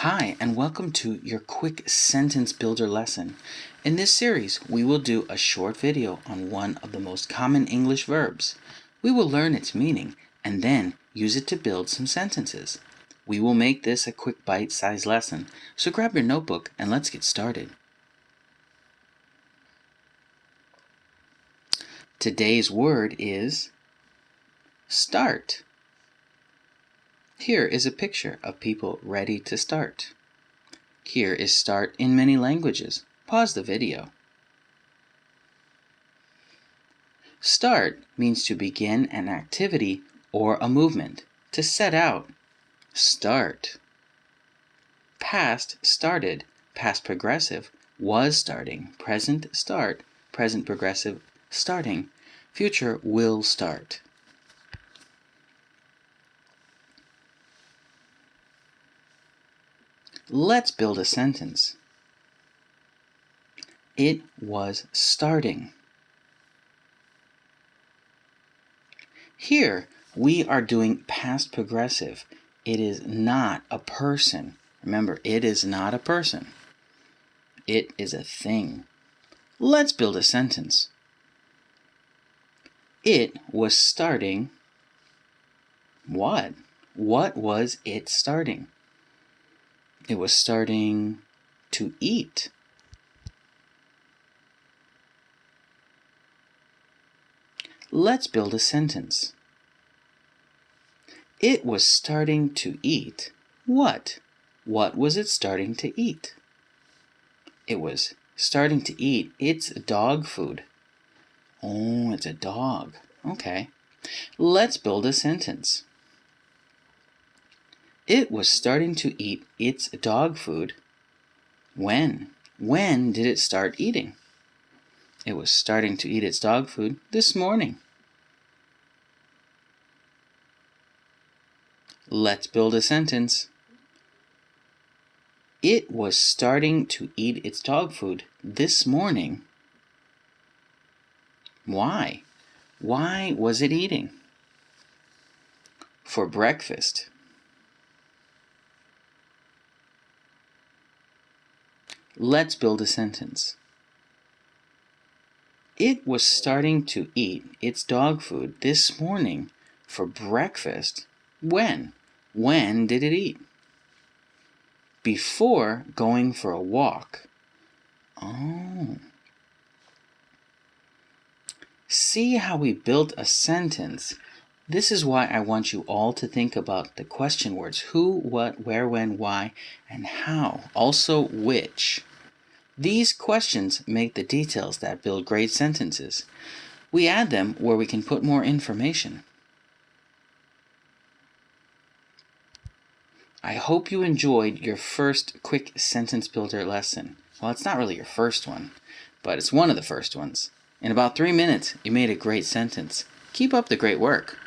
Hi, and welcome to your quick sentence builder lesson. In this series, we will do a short video on one of the most common English verbs. We will learn its meaning and then use it to build some sentences. We will make this a quick bite-sized lesson, so grab your notebook and let's get started. Today's word is start. Here is a picture of people ready to start. Here is start in many languages. Pause the video. Start means to begin an activity or a movement, to set out. Start. Past started, past progressive, was starting, present start, present progressive, starting, future will start. Let's build a sentence. It was starting. Here, we are doing past progressive. It is not a person. Remember, it is not a person. It is a thing. Let's build a sentence. It was starting what? What was it starting? It was starting to eat. Let's build a sentence. It was starting to eat what? What was it starting to eat? It was starting to eat its dog food. Oh, it's a dog. Okay. Let's build a sentence. It was starting to eat its dog food when? When did it start eating? It was starting to eat its dog food this morning. Let's build a sentence. It was starting to eat its dog food this morning. Why? Why was it eating? For breakfast. Let's build a sentence. It was starting to eat its dog food this morning for breakfast. When? When did it eat? Before going for a walk. Oh. See how we built a sentence? This is why I want you all to think about the question words who, what, where, when, why, and how. Also, which. These questions make the details that build great sentences. We add them where we can put more information. I hope you enjoyed your first quick sentence builder lesson. Well, it's not really your first one, but it's one of the first ones. In about 3 minutes, you made a great sentence. Keep up the great work.